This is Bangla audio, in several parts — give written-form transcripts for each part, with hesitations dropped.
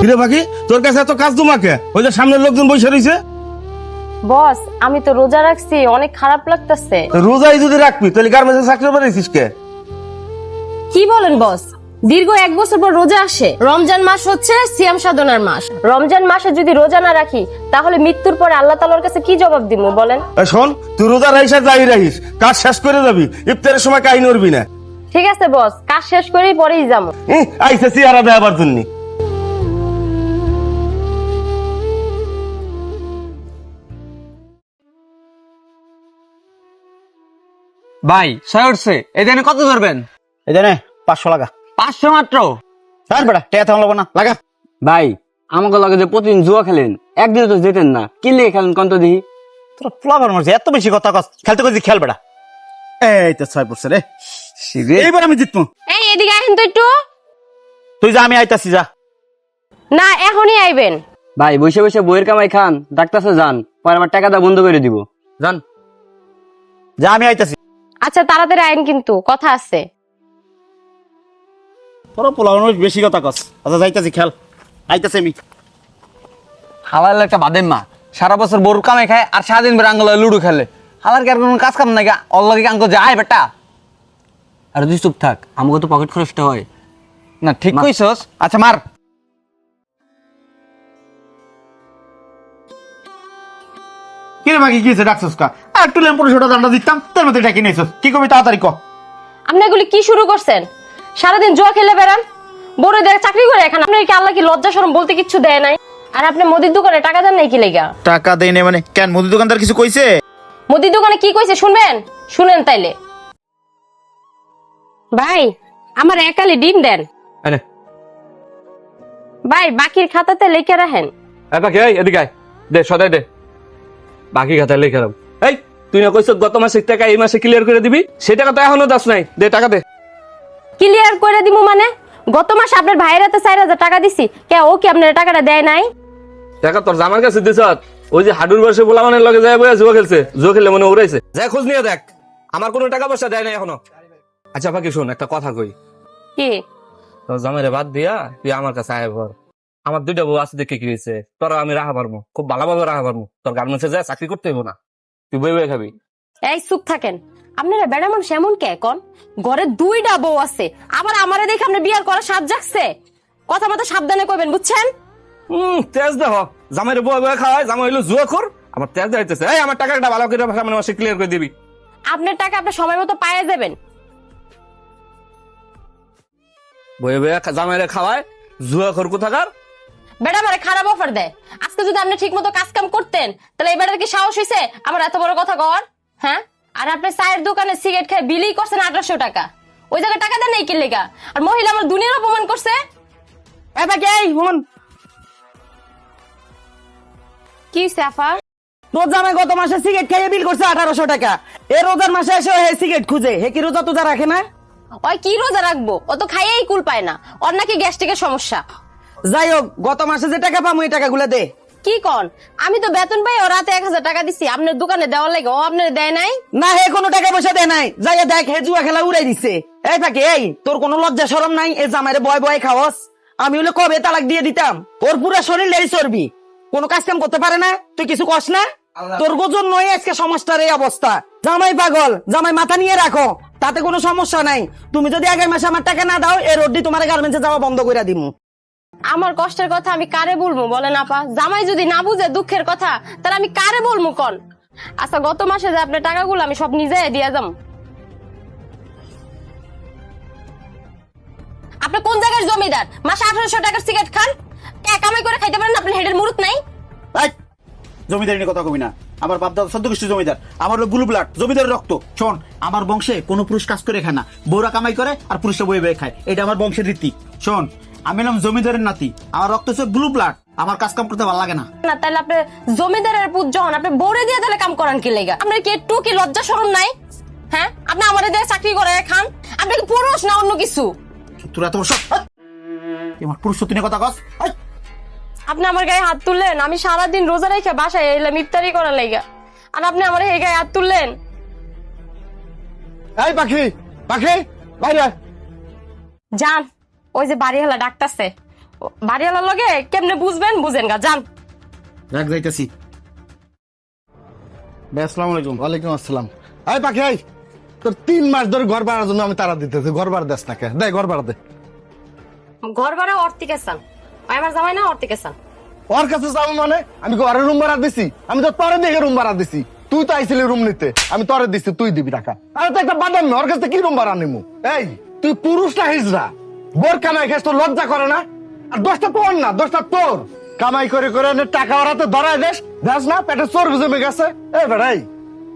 কিরে বাকি তোর কাছে এত কাজ তোমাকে ওই যে সামনের লোকজন বসে রয়েছে। বস আমি তো রোজা রাখছি, অনেক খারাপ লাগতেছে। রোজাই যদি রাখবি তাহলে গার্মেন্টসে চাকরি পেয়েছিস কে? কি বলেন বস? দীর্ঘ 1 বছর পর রোজা আসে। রমজান মাস হচ্ছে সিয়াম সাধনার মাস। রমজান মাসে যদি রোজা না রাখি তাহলে মৃত্যুর পরে আল্লাহ তাআলার কাছে কি জবাব দিব বলেন? শোন, তুই রোজা রাখিস আর যাই রাখিস, কাজ শেষ করে যাবি, ইফতারের সময় কাহিনী করবি না। ঠিক আছে বস, কাজ শেষ করেই পরেই যাবো। আইসে চেহারা দেওয়ার জন্য। ভাই ছয় উঠছে, এখানে কত ধরবেন? এখানে 500 লাগা। 500 মাত্র? তার বেটা টেয়া থাম লাগবো না, লাগা। ভাই আমাকে লগে যে প্রতিদিন জুয়া খেলেন, একদিন তো যেতেন না, কি লিয়ে খেলেন কত দেখি? তোর ফ্লাভার মারছে, এত বেশি কথা কস, খেলতে কইছি খেল বেটা। এই তো 6 পড়ছে রে, এইবার আমি জিতবো। এই এদিকে আসেন তো একটু। তুই যা, আমি আইতাছি, যা। না এখনই আইবেন। ভাই বসে বসে বইয়ের কামাই খান, ডাক্তারছে যান, পরে আবার টাকা দেওয়া বন্ধ করে দিব, যান। যা, আমি আইতাছি। আচ্ছা তাড়াতাড়ি আইন, কিন্তু কথা আছে। তোর ফ্লাভার বেশি কথা কস। আচ্ছা যাইতাছি, খেল। আইতাছি আমি। হালাল একটা বাদেন মা, সারা বছর বড় কামাই খায় আর সারাদিন বেড়ে আঙ্গুল লুডো খেলে। হালার কি আর কোনো কাজ কাম নাই? অল্লাগে আঙ্গুল যায় বেটা। আর তুই চুপ থাক, আমাকে তো পকেট খরচটা হয় না। ঠিক কইছস। আচ্ছা মার। কিরে বাকি কি হয়েছে, ডাকছস কা? আর একটু লেম্পুর ছোট দান্ডা দিতাম, তোর মধ্যে ডাকি নিয়েছস। কি করবি তাড়াতাড়ি ক। আপনি এগুলি কি শুরু করছেন? সারাদিন জুয়া খেলে বেড়ান, বড়দের চাকরি করে এখানে আপনার কি আল্লাহ কি লজ্জা শরম বলতে কিচ্ছু দেয় নাই? আর আপনি মুদির দোকানে টাকা দেন নাই কি লেগা? টাকা দেই না মানে কেন? মুদি দোকানদার কিছু কইছে? মুদির দোকানে কি কইছে শুনবেন? শুনেন তাইলে। ভাই আমার একালি ডিম দেন। আরে ভাই বাকির খাতাতে লিখে রাখেন। বাকি এই এদিকে আয়, দে সদাই দে, বাকি খাতায় লিখে রাখ। এই তুই না কইছ গত মাসের টাকা এই মাসে ক্লিয়ার করে দিবি, সেই টাকা তো এখনো দাস নাই, দে টাকা দে। ক্লিয়ার করে দিমু মানে? গত মাসে আপনার ভাইয়ের হাতে 4000 টাকা দিছি, কে ও কি আপনার টাকাটা দেয় নাই? টাকা তোর জামার কাছে দিছ, ওই যে হাডুর বসে পোলামানের লগে যায় বইয়া জুয়া খেলছে, জুয়া খেলে মনে উড়াইছে, যাই খোঁজ নিয়ে দেখ, আমার কোনো টাকা পয়সা দেয় নাই এখনো। আচ্ছা বাকি শোন, একটা কথা কই, কি? তোর জামাইরে বাদ দিয়া তুই আমার কাছে আয় ভর। আমার 2টা বউ আছে দেখে কি হয়েছে, তোরা আমি রাখা পারবো, খুব ভালোভাবে রাখা পারবো, তোর গার্মেন্টসে যায় চাকরি করতে হইব না, তুই বই বই খাবি। এই চুপ থাকেন। আপনারা বেড়া মানুষ এমন কে কোন? ঘরে 2টা বউ আছে, আবার আমারে দেখে আপনি বিয়ার করার সাজ জাগছে। কথা মতো সাবধানে কইবেন, বুঝছেন? তেজ দেহ, জামাইরে বই বই খাওয়ায়, জামাই হইলো জুয়া খোর, আমার তেজ দেখাইতেছে। এই আমার টাকাটা ভালো করে সামনে মাসে ক্লিয়ার করে দিবি। আপনার টাকা আপনি সময় মতো পায়ে যাবেন। বয়ে বয়ে জামাইরে খাওয়ায়, জুয়া খোর কোথাকার। বেড়া মারে খারাপ অফার দেয়। আজকে যদি আপনি ঠিক মতো কাজ কাম করতেন তাহলে এবারে কি সাহস হইছে আমার এত বড় কথা কওয়ার? হ্যাঁ, আর আপনি চায়ের দোকানে সিগারেট খেয়ে বিলি করছেন 1800 টাকা, ওই জায়গায় টাকা দেন নাই কি লেগা? আর মহিলা আমার দুনিয়ার অপমান করছে। কি সাফা? তোর জামাই গত মাসে সিগারেট খাইয়ে বিল করছে 1800 টাকা। এই রোজার মাসে এসে হে সিগারেট খুঁজে, হে কি রোজা তোজা রাখে না? ওই কি রোজা রাখবো? ও তো খাইয়েই কুল পায় না, ওর নাকি গ্যাস্ট্রিকের সমস্যা। যাই হোক, গত মাসে যে টাকা পাবো এই টাকাগুলো দে। কি কন? আমি তো বেতন পাই, ও রাতে 1000 টাকা দিছি আপনার দোকানে দেওয়ার লাগে, ও আপনার দেয় নাই? না, হে কোনো টাকা পয়সা দেয় নাই। যাইয়া দেখ, হে জুয়া খেলা উড়াই দিছে। এই ফাঁকি, এই তোর কোনো লজ্জা শরম নাই? এই জামাইরে বয় বয় খাওয়াস। আমি হলে কবে তালাক দিয়ে দিতাম। ওর পুরা শরীর লেই চর্বি, কোনো কাজ কাম করতে পারে না। তুই কিছু কস না? তোর গোজন নয় আজকে সমাজটার এই অবস্থা। জামাই পাগল, জামাই মাথা নিয়ে রাখো, তাতে কোনো সমস্যা নাই। তুমি যদি আগামী মাসে আমার টাকা না দাও, এই রোডটি তোমার গার্মেন্টসে যাওয়া বন্ধ করে দিমু। আমার কষ্টের কথা আমি কারে বলবো বলেন আপা? জামাই যদি না বুঝে দুঃখের কথা, তাহলে আমি কারে বলবো কোন? আচ্ছা গত মাসে যে আপনার টাকাগুলো আমি সব নিজে দিয়ে যাম। আপনি কোন জায়গার জমিদার? মাসে 1800 টাকার সিগারেট খান, কে কামাই করে খাইতে পারেন? আপনার হেডের মুরুত নাই? জমিদারি নিয়ে কথা কবি না। আমার বাপ দাদা 14 গোষ্ঠী জমিদার, আমার হলো ব্লু ব্লাড, জমিদারের রক্ত। শোন, আমার বংশে কোনো পুরুষ কাজ করে খায় না, বউরা কামাই করে আর পুরুষরা বয়ে বয়ে খায়, এটা আমার বংশের রীতি। শোন, আমি নাম জমিদারের নাতি, আমার রক্ত হচ্ছে ব্লু ব্লাড, আমার কাজ কাম করতে ভালো লাগে না। না তাহলে আপনি জমিদারের পুত যখন আপনি বউরে দিয়ে তাহলে কাম করান কি লেগা? আপনার কি একটু কি লজ্জা শরম নাই? হ্যাঁ, আপনি আমাদের দিয়ে চাকরি করে খান, আপনি কি পুরুষ না অন্য কিছু? তোর এত বড় আমার পুরুষ সত্যি নিয়ে কথা কস? আপনি আমার গায়ে হাত তুললেন, আমি সারাদিন রোজা রেখে বাসায় এলাম ইফতারি করার লেগা, আর আপনি আমার এই গায়ে হাত তুললেন। এই পাখি, পাখি বাইরে যান, ওই যে বাড়ি হেলা ডাকতেছে, বাড়িওয়ালার লগে কেমনে বুঝবেন বুঝেন গা, যান। রাখ যাইতেছি। ভাই আসসালামু আলাইকুম। ওয়ালাইকুম আসসালাম। এই পাখি এই, তোর 3 মাস ধরে ঘর ভাড়ার জন্য আমি তারা দিতেছি, ঘর ভাড়া দেস না কে? দে ঘর ভাড়া দে। ঘর ভাড়া অর্থিকে চান, আমার জামাই না অর্থিকে চান। ওর কাছে যাবো মানে? আমি ঘরে রুম ভাড়া দিছি? আমি তো তোরে দেখে রুম ভাড়া দিছি। তুই তো আইছিলি রুম নিতে, আমি তোরে দিছি, তুই দিবি টাকা। আরে তো একটা বাদাম না, ওর কাছে কি রুম ভাড়া নিমু? এই তুই পুরুষ না হিজড়া? বোর কামাই খাস, তোর লজ্জা করে না? আর দোষটা তোর না, দোষটা তোর। কামাই করে করে এনে টাকা ওরাতে ধরায় দেশ, দেশ না পেটে চর্বি জমে গেছে। এই বেড়াই,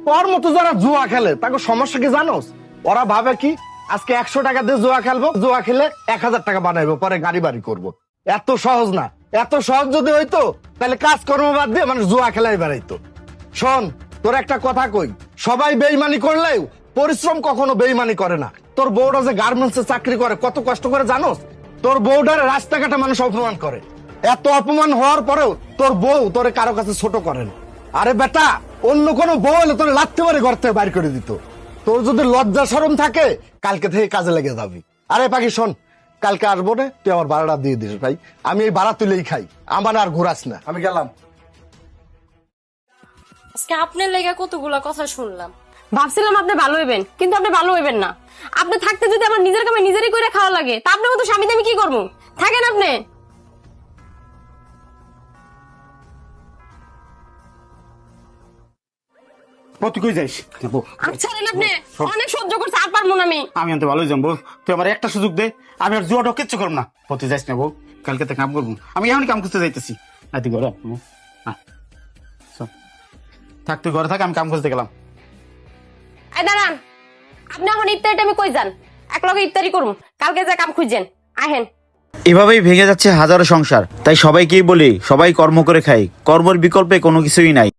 তোর মতো যারা জুয়া খেলে তাকে সমস্যা কি জানোস? ওরা ভাবে কি আজকে 100 টাকা দিয়ে জুয়া খেলবো, জুয়া খেলে 1000 টাকা বানাইবো, পরে গাড়ি বাড়ি করবো। এত সহজ না। এত সহজ যদি হইতো তাহলে কাজকর্ম বাদ দিয়ে মানুষ জুয়া খেলাই বেড়াইতো। শোন, তোর একটা কথা কই, সবাই বেইমানি করলেও পরিশ্রম কখনো বেইমানি করে না। তোর বউটা যে গার্মেন্টসে চাকরি করে কত কষ্ট করে জানোস? তোর বউটারে রাস্তাঘাটে মানুষ অপমান করে। এত অপমান হওয়ার পরেও তোর বউ তোরে কারো কাছে ছোট করেন। আরে বেটা, অন্য কোনো বউ হলে তোর লাথতে পারে ঘর থেকে বাইর করে দিত। তোর যদি লজ্জা শরম থাকে কালকে থেকে কাজে লেগে যাবি। আরে পাখি শোন, কালকে আসবো না, তুই আমার ভাড়াটা দিয়ে দিস ভাই। আমি এই ভাড়া তুলেই খাই, আমার আর ঘুরাস না। আমি গেলাম। আজকে আপনার লেগে কতগুলা কথা শুনলাম, ভাবছিলাম আপনি ভালো হইবেন, কিন্তু আপনি ভালো হইবেন না। আপনি থাকতে যদি আমার নিজের কামে নিজেরই করে খাওয়া লাগে, তা আপনার মতো স্বামীতে আমি কি করবো? থাকেন আপনি। তুই কই যাইস? আচ্ছা আপনি অনেক সহ্য করছে, আর পারবো না আমি। আমি আনতে ভালোই যাবো, তুই আমার একটা সুযোগ দে, আমি আর জুয়াটা কিচ্ছু করবো না। তুই যাইস না বউ, কালকে তো কাম করবো। আমি এখনই কাম করতে যাইতেছি। তুই ঘরে থাক, তুই ঘরে থাক, আমি কাম করতে গেলাম। এই দাঁড়ান, আপনি এখন ইফতারি টাইমে কই যান? এক লগে ইফতারি করুন, কালকে যা কাম খুঁজছেন, আহেন। এভাবেই ভেঙে যাচ্ছে হাজারো সংসার। তাই সবাইকেই বলি, সবাই কর্ম করে খাই, কর্মের বিকল্পে কোনো কিছুই নাই।